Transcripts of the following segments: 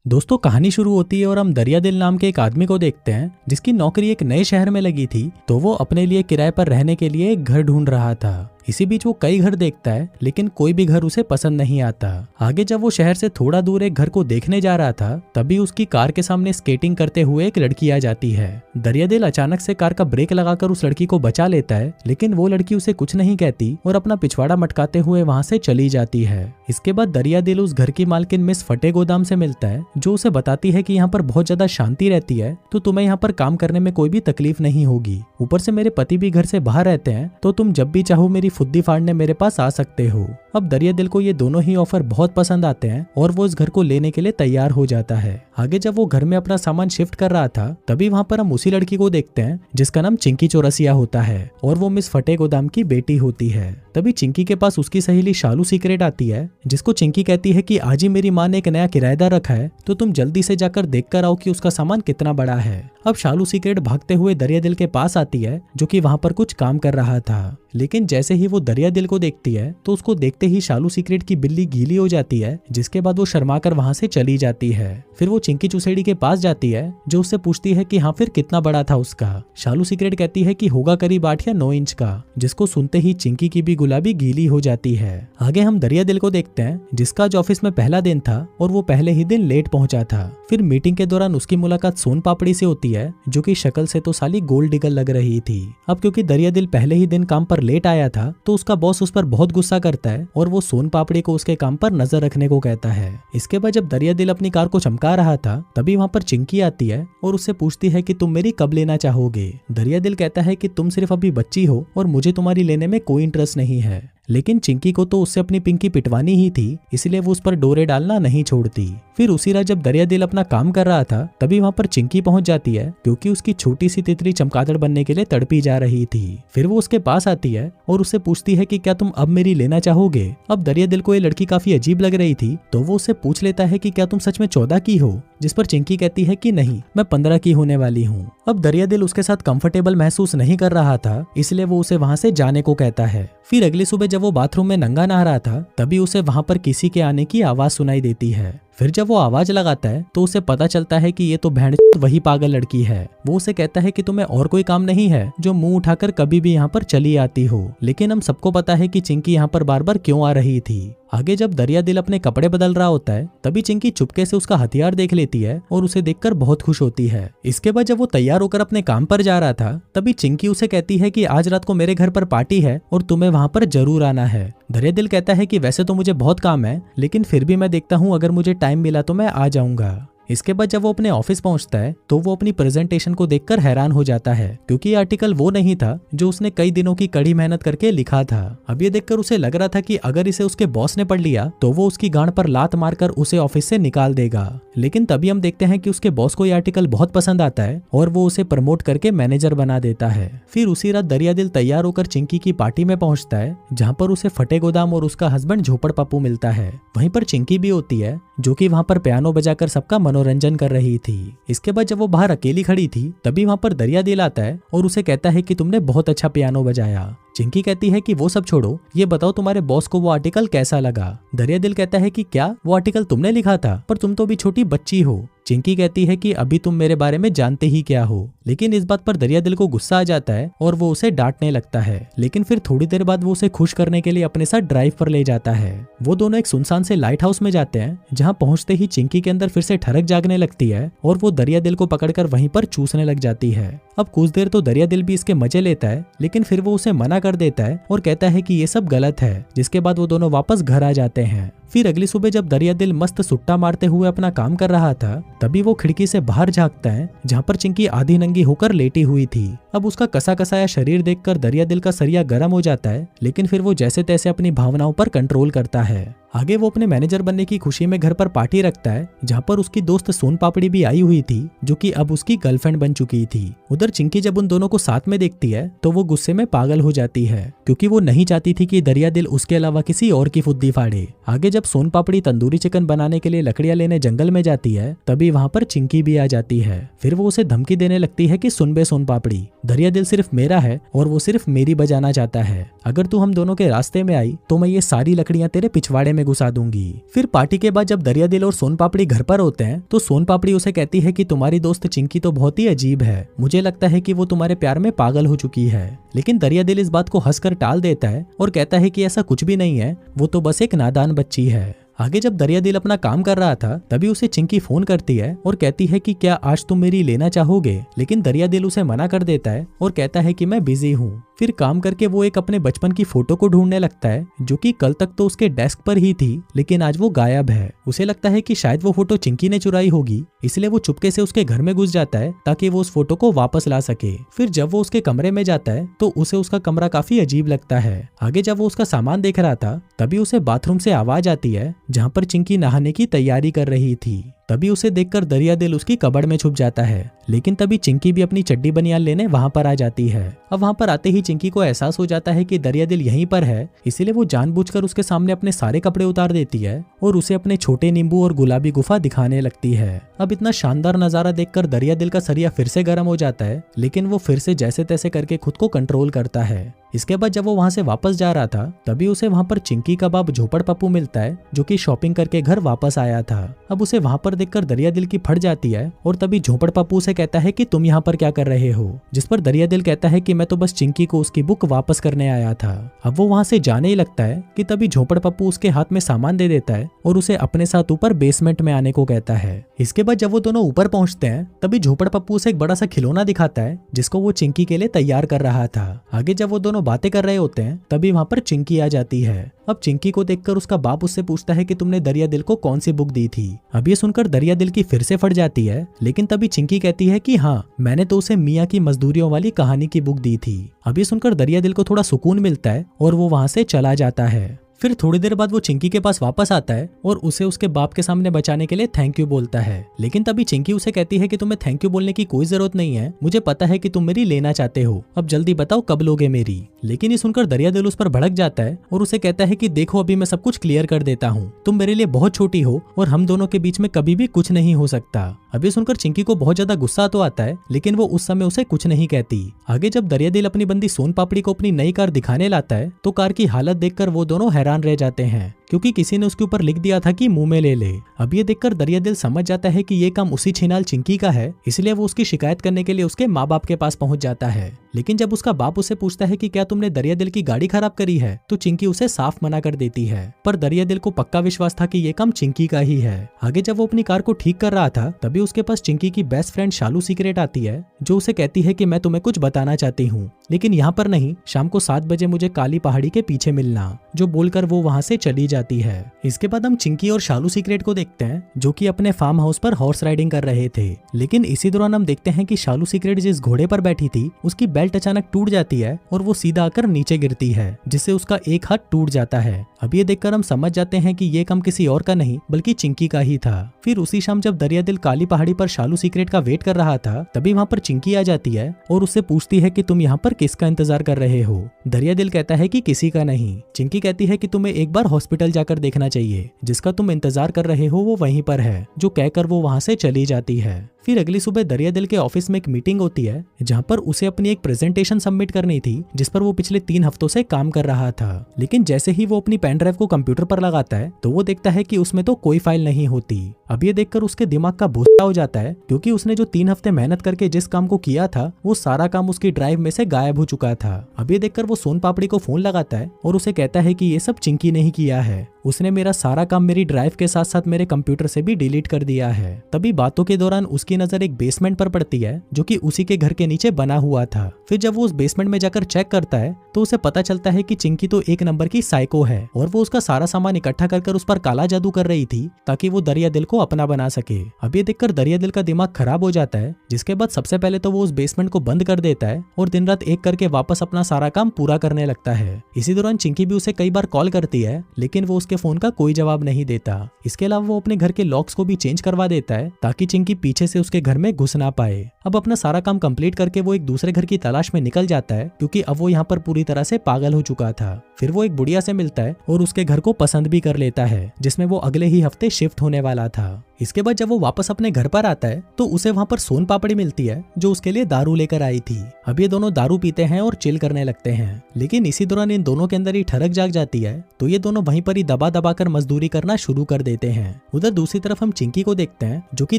दोस्तों, कहानी शुरू होती है और हम दरिया दिल नाम के एक आदमी को देखते हैं जिसकी नौकरी एक नए शहर में लगी थी। तो वो अपने लिए किराए पर रहने के लिए एक घर ढूंढ रहा था। इसी बीच वो कई घर देखता है लेकिन कोई भी घर उसे पसंद नहीं आता। आगे जब वो शहर से थोड़ा दूर एक घर को देखने जा रहा था तभी उसकी कार के सामने स्केटिंग करते हुए एक लड़की आ जाती है। दरिया दिल अचानक से कार का ब्रेक लगाकर उस लड़की को बचा लेता है, लेकिन वो लड़की उसे कुछ नहीं कहती और अपना पिछवाड़ा मटकाते हुए वहां से चली जाती है। इसके बाद दरिया दिल उस घर की मालकिन मिस फटे गोदाम से मिलता है, जो उसे बताती है कि यहाँ पर बहुत ज्यादा शांति रहती है, तो तुम्हें यहाँ पर काम करने में कोई भी तकलीफ नहीं होगी। ऊपर से मेरे पति भी घर से बाहर रहते हैं, तो तुम जब भी चाहो मेरी फुद्दी फाड़ने मेरे पास आ सकते हो। अब दरिया दिल को ये दोनों ही ऑफर बहुत पसंद आते हैं और वो इस घर को लेने के लिए तैयार हो जाता है। आगे जब वो घर में अपना सामान शिफ्ट कर रहा था तभी वहाँ पर हम उसी लड़की को देखते हैं जिसका नाम चिंकी चौरसिया होता है और वो मिस फटे गोदाम की बेटी होती है। तभी चिंकी के पास उसकी सहेली शालू सीक्रेट आती है, जिसको चिंकी कहती है कि आज ही मेरी माँ ने एक नया किराएदार रखा है, तो तुम जल्दी से जाकर देख कर आओ कि उसका सामान कितना बड़ा है। अब शालू सीक्रेट भागते हुए दरिया दिल के पास आती है, जो कि वहाँ पर कुछ काम कर रहा था। लेकिन जैसे ही वो दरिया दिल को देखती है तो उसको देखते ही शालू सीक्रेट की बिल्ली गीली हो जाती है, जिसके बाद वो शर्माकर वहां से चली जाती है। फिर वो चिंकी चुसेड़ी के पास जाती है, जो उससे पूछती है कि हाँ फिर कितना बड़ा था उसका। शालू सीक्रेट कहती है कि होगा करीब 8 या 9 इंच का, जिसको सुनते ही चिंकी की भी गुलाबी गीली हो जाती है। आगे हम दरिया दिल को देखते हैं, जिसका आज ऑफिस में पहला दिन था और वो पहले ही दिन लेट पहुंचा था। फिर मीटिंग के दौरान उसकी मुलाकात सोन पापड़ी से होती है, जो कि शक्ल से तो साली गोल्ड डिगर लग रही थी। अब क्योंकि दरिया दिल पहले ही दिन काम पर लेट आया था तो उसका बॉस उस पर बहुत गुस्सा करता है और वो सोन पापड़ी को उसके काम पर नजर रखने को कहता है। इसके बाद जब दरिया दिल अपनी कार को चमका रहा था तभी वहाँ पर चिंकी आती है और उससे पूछती है कि तुम मेरी कब लेना चाहोगे। दरिया दिल कहता है कि तुम सिर्फ अभी बच्ची हो और मुझे तुम्हारी लेने में कोई इंटरेस्ट नहीं है, लेकिन चिंकी को तो उससे अपनी पिंकी पिटवानी ही थी, इसलिए वो उस पर डोरे डालना नहीं छोड़ती। फिर उसी रात जब दरिया दिल अपना काम कर रहा था तभी वहाँ पर चिंकी पहुंच जाती है, क्योंकि उसकी छोटी सी तितली चमगादड़ बनने के लिए तड़पी जा रही थी। फिर वो उसके पास आती है और उससे पूछती है कि क्या तुम अब मेरी लेना चाहोगे। अब दरिया दिल को ये लड़की काफी अजीब लग रही थी, तो वो उससे पूछ लेता है कि क्या तुम सच में 14 की हो, जिस पर चिंकी कहती है कि नहीं, मैं 15 की होने वाली हूँ। अब दरिया दिल उसके साथ कंफर्टेबल महसूस नहीं कर रहा था, इसलिए वो उसे वहां से जाने को कहता है। फिर अगली सुबह जब वो बाथरूम में नंगा नहा रहा था तभी उसे वहां पर किसी के आने की आवाज सुनाई देती है। फिर जब वो आवाज लगाता है तो उसे पता चलता है कि ये तो भेड़ वही पागल लड़की है। वो उसे कहता है कि तुम्हें और कोई काम नहीं है जो मुंह उठाकर कभी भी यहाँ पर चली आती हो। लेकिन हम सबको पता है कि चिंकी यहाँ पर बार बार क्यों आ रही थी। आगे जब दरिया दिल अपने कपड़े बदल रहा होता है तभी चिंकी चुपके से उसका हथियार देख लेती है और उसे देखकर बहुत खुश होती है। इसके बाद जब वो तैयार होकर अपने काम पर जा रहा था तभी चिंकी उसे कहती है कि आज रात को मेरे घर पर पार्टी है और तुम्हें वहां पर जरूर आना है। दरिया दिल कहता है कि वैसे तो मुझे बहुत काम है, लेकिन फिर भी मैं देखता हूँ, अगर मुझे टाइम मिला तो मैं आ जाऊंगा। इसके बाद जब वो अपने ऑफिस पहुंचता है तो वो अपनी प्रेजेंटेशन को देखकर हैरान हो जाता है, क्योंकि ये आर्टिकल वो नहीं था जो उसने कई दिनों की कड़ी मेहनत करके लिखा था। अब ये देखकर उसे लग रहा था कि अगर इसे उसके बॉस ने पढ़ लिया तो वो उसकी गांड पर लात मारकर उसे ऑफिस से निकाल देगा। लेकिन तभी हम देखते हैं कि उसके बॉस को ये आर्टिकल बहुत पसंद आता है और वो उसे प्रमोट करके मैनेजर बना देता है। फिर उसी रात दरिया दिल तैयार होकर चिंकी की पार्टी में पहुंचता है, जहाँ पर उसे फटे गोदाम और उसका हस्बैंड झोपड़ पप्पू मिलता है। वहीं पर चिंकी भी होती है, जो कि वहां पर पियानो बजाकर सबका मनोरंजन कर रही थी। इसके बाद जब वो बाहर अकेली खड़ी थी तभी वहां पर दरिया दिल आता है और उसे कहता है कि तुमने बहुत अच्छा पियानो बजाया। चिंकी कहती है कि वो सब छोड़ो, ये बताओ तुम्हारे बॉस को वो आर्टिकल कैसा लगा। दरिया दिल कहता है कि क्या वो आर्टिकल तुमने लिखा था, पर तुम तो भी छोटी बच्ची हो। चिंकी कहती है कि अभी तुम मेरे बारे में जानते ही क्या हो। लेकिन इस बात पर दरिया दिल को गुस्सा आ जाता है और वो उसे डांटने लगता है। लेकिन फिर थोड़ी देर बाद वो उसे खुश करने के लिए अपने साथ ड्राइव पर ले जाता है। वो दोनों एक सुनसान से लाइट हाउस में जाते हैं, जहाँ पहुंचते ही चिंकी के अंदर फिर से ठरक जागने लगती है और वो दरिया दिल को पकड़कर वहीं पर चूसने लग जाती है। अब कुछ देर तो दरिया दिल भी इसके मजे लेता है, लेकिन फिर वो उसे मना कर देता है और कहता है कि ये सब गलत है। जिसके बाद वो दोनों वापस घर आ जाते हैं। फिर अगली सुबह जब दरिया दिल मस्त सुट्टा मारते हुए अपना काम कर रहा था तभी वो खिड़की से बाहर झांकता है, जहाँ पर चिंकी आधी नंगी होकर लेटी हुई थी। अब उसका कसा कसाया शरीर देखकर दरिया दिल का सरिया गर्म हो जाता है, लेकिन फिर वो जैसे तैसे अपनी भावनाओं पर कंट्रोल करता है। आगे वो अपने मैनेजर बनने की खुशी में घर पर पार्टी रखता है, जहाँ पर उसकी दोस्त सोन पापड़ी भी आई हुई थी, जो कि अब उसकी गर्लफ्रेंड बन चुकी थी। उधर चिंकी जब उन दोनों को साथ में देखती है तो वो गुस्से में पागल हो जाती है, क्योंकि वो नहीं चाहती थी कि दरिया दिल उसके अलावा किसी और की फुद्दी फाड़े। आगे जब सोन पापड़ी तंदूरी चिकन बनाने के लिए लकड़ियां लेने जंगल में जाती है तभी वहाँ पर चिंकी भी आ जाती है। फिर वो उसे धमकी देने लगती है कि सुन बे सोन पापड़ी, दरिया दिल सिर्फ मेरा है और वो सिर्फ मेरी बजाना चाहता है। अगर तू हम दोनों के रास्ते में आई तो मैं ये सारी लकड़ियां तेरे पिछवाड़े में में घुसा दूंगी। फिर पार्टी के बाद जब दरियादिल और सोन पापड़ी घर पर होते हैं तो सोन पापड़ी उसे कहती है कि तुम्हारी दोस्त चिंकी तो बहुत ही अजीब है, मुझे लगता है कि वो तुम्हारे प्यार में पागल हो चुकी है। लेकिन दरियादिल इस बात को हंसकर टाल देता है और कहता है कि ऐसा कुछ भी नहीं है, वो तो बस एक नादान बच्ची है। आगे जब दरियादिल अपना काम कर रहा था तभी उसे चिंकी फोन करती है और कहती है कि क्या आज तुम मेरी लेना चाहोगे, लेकिन दरियादिल उसे मना कर देता है और कहता है कि मैं बिजी हूँ। फिर काम करके वो एक अपने बचपन की फोटो को ढूंढने लगता है जो कि कल तक तो उसके डेस्क पर ही थी, लेकिन आज वो गायब है। उसे लगता है कि शायद वो फोटो चिंकी ने चुराई होगी, इसलिए वो चुपके से उसके घर में घुस जाता है ताकि वो उस फोटो को वापस ला सके। फिर जब वो उसके कमरे में जाता है तो उसे उसका कमरा काफी अजीब लगता है। आगे जब वो उसका सामान देख रहा था तभी उसे बाथरूम से आवाज आती है जहाँ पर चिंकी नहाने की तैयारी कर रही थी। तभी उसे देखकर दरियादिल उसकी कबड़ में छुप जाता है, लेकिन तभी चिंकी भी अपनी चड्डी बनियान लेने वहां पर आ जाती है। अब वहां पर आते ही चिंकी को एहसास हो जाता है कि दरियादिल यहीं पर है, इसीलिए वो जानबूझकर उसके सामने अपने सारे कपड़े उतार देती है और उसे अपने छोटे नींबू और गुलाबी गुफा दिखाने लगती है। अब इतना शानदार नजारा देखकर दरियादिल का सरिया फिर से गर्म हो जाता है, लेकिन वो फिर से जैसे तैसे करके खुद को कंट्रोल करता है। इसके बाद जब वो वहां से वापस जा रहा था तभी उसे वहां पर चिंकी का बाप झोपड़ पप्पू मिलता है जो कि शॉपिंग करके घर वापस आया था। अब उसे वहां पर देखकर दरियादिल की फट जाती है और तभी झोपड़ पप्पू से कहता है कि तुम यहाँ पर क्या कर रहे हो, जिस पर दरियादिल कहता है कि मैं तो बस चिंकी को उसकी बुक वापस करने आया था। अब वो वहां से जाने ही लगता है कि तभी झोपड़ पप्पू उसके हाथ में सामान दे देता है और उसे अपने साथ ऊपर बेसमेंट में आने को कहता है। इसके बाद जब वो दोनों ऊपर पहुंचते हैं तभी झोपड़ पप्पू उसे एक बड़ा सा खिलौना दिखाता है जिसको वो चिंकी के लिए तैयार कर रहा था। आगे जब वो दोनों बातें कर रहे होते हैं तभी वहां पर चिंकी आ जाती है। अब चिंकी को देखकर उसका बाप उससे पूछता है कि तुमने दरियादिल को कौन सी बुक दी थी। अब ये सुनकर दरियादिल की फिर से फट जाती है, लेकिन तभी चिंकी कहती है कि हाँ, मैंने तो उसे मियाँ की मजदूरियों वाली कहानी की बुक दी थी। अब ये सुनकर दरियादिल को थोड़ा सुकून मिलता है और वो वहां से चला जाता है। फिर थोड़ी देर बाद वो चिंकी के पास वापस आता है और उसे उसके बाप के सामने बचाने के लिए थैंक यू बोलता है, लेकिन तभी चिंकी उसे कहती है कि तुम्हें थैंक यू बोलने की कोई जरूरत नहीं है, मुझे पता है कि तुम मेरी लेना चाहते हो, अब जल्दी बताओ कब लोगे मेरी। लेकिन ये सुनकर दरियादिल उस पर भड़क जाता है और उसे कहता है कि देखो अभी मैं सब कुछ क्लियर कर देता हूँ, तुम मेरे लिए बहुत छोटी हो और हम दोनों के बीच में कभी भी कुछ नहीं हो सकता। अभी सुनकर चिंकी को बहुत ज्यादा गुस्सा तो आता है, लेकिन वो उस समय उसे कुछ नहीं कहती। आगे जब दरियादिल अपनी बंदी सोन पापड़ी को अपनी नई कार दिखाने लाता है तो कार की हालत देखकर वो दोनों हैरान रह जाते हैं क्योंकि किसी ने उसके ऊपर लिख दिया था कि मुंह में ले ले। अब ये देखकर दरियादिल समझ जाता है कि ये काम उसी छिनाल चिंकी का है, इसलिए वो उसकी शिकायत करने के लिए उसके माँ बाप के पास पहुंच जाता है। लेकिन जब उसका बाप उसे पूछता है कि क्या तुमने दरियादिल की गाड़ी खराब करी है तो चिंकी उसे साफ मना कर देती है, पर दरियादिल को पक्का विश्वास था कि ये काम चिंकी का ही है। आगे जब वो अपनी कार को ठीक कर रहा था तभी उसके पास चिंकी की बेस्ट फ्रेंड शालू सीक्रेट आती है जो उसे कहती है कि मैं तुम्हें कुछ बताना चाहती हूँ, लेकिन यहाँ पर नहीं, शाम को 7 बजे मुझे काली पहाड़ी के पीछे मिलना, जो बोलकर वो वहाँ से चली जाती है। इसके बाद हम चिंकी और शालू सीक्रेट को देखते हैं जो कि अपने फार्म हाउस पर हॉर्स राइडिंग कर रहे थे, लेकिन इसी दौरान हम देखते हैं कि शालू सीक्रेट जिस घोड़े पर बैठी थी उसकी बेल्ट अचानक टूट जाती है और वो सीधा आकर नीचे गिरती है, जिससे उसका एक हाथ टूट जाता है। अब ये देखकर हम समझ जाते हैं कि ये काम किसी और का नहीं बल्कि चिंकी का ही था। फिर उसी शाम जब दरियादिल काली पहाड़ी पर शालू सीक्रेट का वेट कर रहा था तभी वहाँ पर चिंकी आ जाती है और उससे पूछती है कि तुम यहाँ पर किसका इंतजार कर रहे हो। दरियादिल कहता है कि किसी का नहीं। चिंकी कहती है कि तुम्हें एक बार हॉस्पिटल जाकर देखना चाहिए, जिसका तुम इंतजार कर रहे हो वो वहीं पर है, जो कहकर वो वहाँ से चली जाती है। फिर अगली सुबह दरियादिल के ऑफिस में एक मीटिंग होती है जहाँ पर उसे अपनी एक प्रेजेंटेशन सबमिट करनी थी जिस पर वो पिछले 3 हफ्तों से काम कर रहा था, लेकिन जैसे ही वो अपनी पेन ड्राइव को कंप्यूटर पर लगाता है तो वो देखता है कि उसमें तो कोई फाइल नहीं होती। अब ये देखकर उसके दिमाग का भूसा हो जाता है क्योंकि उसने जो 3 हफ्ते मेहनत करके जिस काम को किया था वो सारा काम उसकी ड्राइव में से गायब हो चुका था। अब ये देखकर वो सोन पापड़ी को फोन लगाता है और उसे कहता है कि ये सब चिंकी ने ही किया है, उसने मेरा सारा काम मेरी ड्राइव के साथ साथ मेरे कंप्यूटर से भी डिलीट कर दिया है। तभी बातों के दौरान उसकी नजर एक बेसमेंट पर पड़ती है जो कि उसी के घर के नीचे बना हुआ था। फिर जब वो उस बेसमेंट में जाकर चेक करता है तो उसे पता चलता है कि चिंकी तो 1 नंबर की साइको है और वो उसका सारा सामान इकट्ठा कर उस पर काला जादू कर रही थी ताकि वो दरियादिल को अपना बना सके। अब ये देखकर दरियादिल का दिमाग खराब हो जाता है, जिसके बाद सबसे पहले तो वो उस बेसमेंट को बंद कर देता है और दिन रात एक करके वापस अपना सारा काम पूरा करने लगता है। इसी दौरान चिंकी भी उसे कई बार कॉल करती है, लेकिन वो उसके फोन का कोई जवाब नहीं देता। इसके अलावा वो अपने घर के लॉक्स को भी चेंज करवा देता है ताकि चिंकी पीछे से उसके घर में घुस ना पाए। अब अपना सारा काम कंप्लीट करके वो एक दूसरे घर की तलाश में निकल जाता है क्योंकि अब वो यहाँ पर पूरी तरह से पागल हो चुका था। फिर वो एक बुढ़िया से मिलता है और उसके घर को पसंद भी कर लेता है, जिसमें वो अगले ही हफ्ते शिफ्ट होने वाला था। इसके बाद जब वो वापस अपने घर पर आता है तो उसे वहाँ पर सोन पापड़ी मिलती है जो उसके लिए दारू लेकर आई थी। अब ये दोनों दारू पीते हैं और चिल करने लगते हैं, लेकिन इसी दौरान इन दोनों के अंदर ही ठरक जाग जाती है तो ये दोनों वहीं पर ही दबा दबा कर मजदूरी करना शुरू कर देते हैं। उधर दूसरी तरफ हम चिंकी को देखते हैं जो कि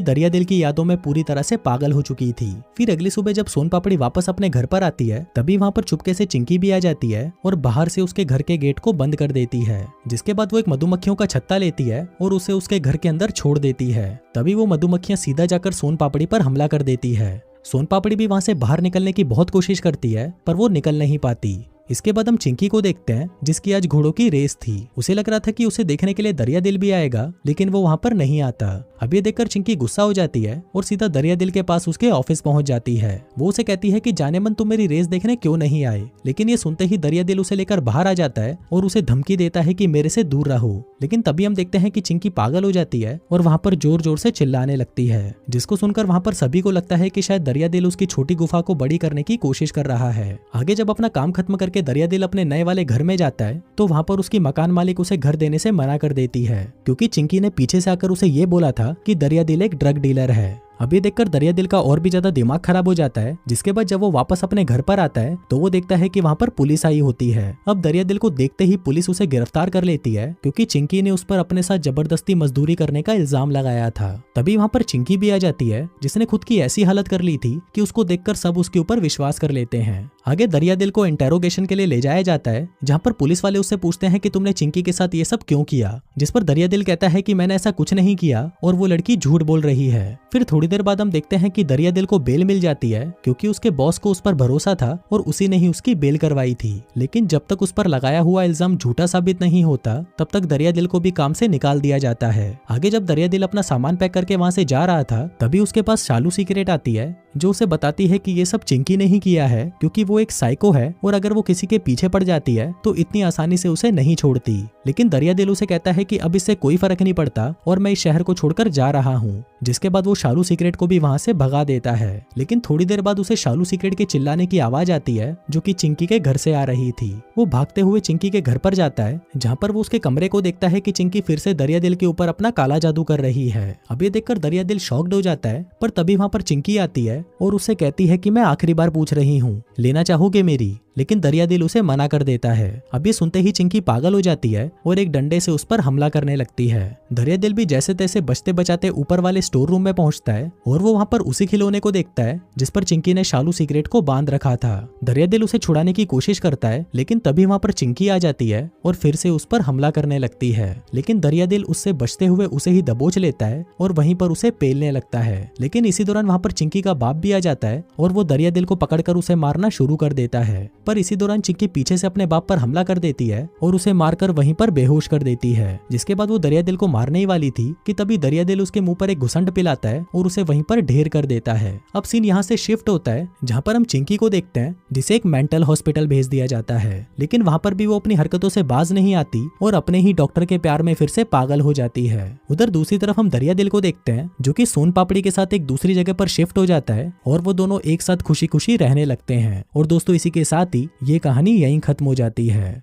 दरिया दिल की यादों में पूरी तरह से पागल हो चुकी थी। फिर अगली सुबह जब सोन पापड़ी वापस अपने घर पर आती है तभी वहाँ पर चुपके से चिंकी भी आ जाती है और बाहर से उसके घर के गेट को बंद कर देती है। जिसके बाद वो एक मधुमक्खियों का छत्ता लेती है और उसे उसके घर के अंदर छोड़ देती है। तभी वो मधुमक्खियां सीधा जाकर सोन पापड़ी पर हमला कर देती है। सोन पापड़ी भी वहां से बाहर निकलने की बहुत कोशिश करती है पर वो निकल नहीं पाती। इसके बाद हम चिंकी को देखते हैं जिसकी आज घोड़ों की रेस थी। उसे लग रहा था कि उसे देखने के लिए दरिया दिल भी आएगा लेकिन वो वहां पर नहीं आता। अब ये देखकर चिंकी गुस्सा हो जाती है और सीधा दरिया दिल के पास उसके ऑफिस पहुंच जाती है। वो उसे कहती है कि जाने मन तुम मेरी रेस देखने क्यों नहीं आए, लेकिन ये सुनते ही दरिया दिल उसे लेकर बाहर आ जाता है और उसे धमकी देता है कि मेरे से दूर रहो। लेकिन तभी हम देखते हैं कि चिंकी पागल हो जाती है और वहां पर जोर जोर से चिल्लाने लगती है, जिसको सुनकर वहां पर सभी को लगता है कि शायद दरिया दिल उसकी छोटी गुफा को बड़ी करने की कोशिश कर रहा है। आगे जब अपना काम खत्म करके दरिया दिल अपने नए वाले घर में जाता है तो वहां पर उसकी मकान मालिक उसे घर देने से मना कर देती है क्योंकि चिंकी ने पीछे से आकर उसे ये बोला था कि दरिया दिल एक ड्रग डीलर है। अब ये देखकर दरिया दिल का और भी ज्यादा दिमाग खराब हो जाता है। जिसके बाद जब वो वापस अपने घर पर आता है तो वो देखता है कि वहाँ पर पुलिस आई होती है। अब दरिया दिल को देखते ही पुलिस उसे गिरफ्तार कर लेती है क्योंकि चिंकी ने उस पर अपने साथ जबरदस्ती मजदूरी करने का इल्जाम लगाया था। तभी वहाँ पर चिंकी भी आ जाती है जिसने खुद की ऐसी हालत कर ली थी कि उसको देखकर सब उसके ऊपर विश्वास कर लेते हैं। आगे दरिया दिल को इंटेरोगेशन के लिए ले जाया जाता है जहाँ पर पुलिस वाले उससे पूछते हैं कि तुमने चिंकी के साथ ये सब क्यों किया, जिस पर दरिया दिल कहता है कि मैंने ऐसा कुछ नहीं किया और वो लड़की झूठ बोल रही है। फिर थोड़ी देर बाद हम देखते हैं कि दरिया दिल को बेल मिल जाती है क्योंकि उसके बॉस को उस पर भरोसा था और उसी ने ही उसकी बेल करवाई थी। लेकिन जब तक उस पर लगाया हुआ इल्जाम झूठा साबित नहीं होता तब तक दरिया दिल को भी काम से निकाल दिया जाता है। आगे जब दरिया दिल अपना सामान पैक करके वहां से जा रहा था तभी उसके पास शालू सीक्रेट आती है जो उसे बताती है कि ये सब चिंकी ने ही किया है क्योंकि वो एक साइको है और अगर वो किसी के पीछे पड़ जाती है तो इतनी आसानी से उसे नहीं छोड़ती। लेकिन दरिया दिल उसे कहता है कि अब इससे कोई फर्क नहीं पड़ता और मैं इस शहर को छोड़कर जा रहा हूँ। जिसके बाद वो शालू सीक्रेट को भी वहां से भगा देता है। लेकिन थोड़ी देर बाद उसे शालू सीक्रेट के चिल्लाने की आवाज आती है जो कि चिंकी के घर से आ रही थी। वो भागते हुए चिंकी के घर पर जाता है जहाँ पर वो उसके कमरे को देखता है कि चिंकी फिर से दरिया दिल के ऊपर अपना काला जादू कर रही है। अब ये देखकर दरिया दिल शॉक्ड हो जाता है पर तभी वहां पर चिंकी आती है और उससे कहती है कि मैं आखिरी बार पूछ रही हूँ, लेना चाहोगे मेरी? लेकिन दरिया दिल उसे मना कर देता है। अब ये सुनते ही चिंकी पागल हो जाती है और एक डंडे से उस पर हमला करने लगती है। दरिया दिल भी जैसे तैसे बचते बचाते ऊपर वाले स्टोर रूम में पहुंचता है और वो वहां पर उसी खिलौने को देखता है जिस पर चिंकी ने शालू सीक्रेट को बांध रखा था। दरिया दिल उसे छुड़ाने की कोशिश करता है लेकिन तभी वहां पर चिंकी आ जाती है और फिर से उस पर हमला करने लगती है। लेकिन दरिया दिल उससे बचते हुए उसे ही दबोच लेता है और वहीं पर उसे पेलने लगता है। लेकिन इसी दौरान वहां पर चिंकी का बाप भी आ जाता है और वो दरिया दिल को पकड़कर उसे मारना शुरू कर देता है। पर इसी दौरान चिंकी पीछे से अपने बाप पर हमला कर देती है और उसे मारकर वहीं पर बेहोश कर देती है। जिसके बाद वो दरिया दिल को मारने ही वाली थी कि तभी दरिया दिल उसके मुंह पर एक घुसंड पिलाता है और उसे वहीं पर ढेर कर देता है। अब सीन यहाँ से शिफ्ट होता है जहाँ पर हम चिंकी को देखते हैं जिसे एक मेंटल हॉस्पिटल भेज दिया जाता है। लेकिन वहाँ पर भी वो अपनी हरकतों से बाज नहीं आती और अपने ही डॉक्टर के प्यार में फिर से पागल हो जाती है। उधर दूसरी तरफ हम दरिया दिल को देखते हैं जो कि सोन पापड़ी के साथ एक दूसरी जगह पर शिफ्ट हो जाता है और वो दोनों एक साथ खुशी खुशी रहने लगते हैं। और दोस्तों इसी के साथ ही ये कहानी यहीं खत्म हो जाती है।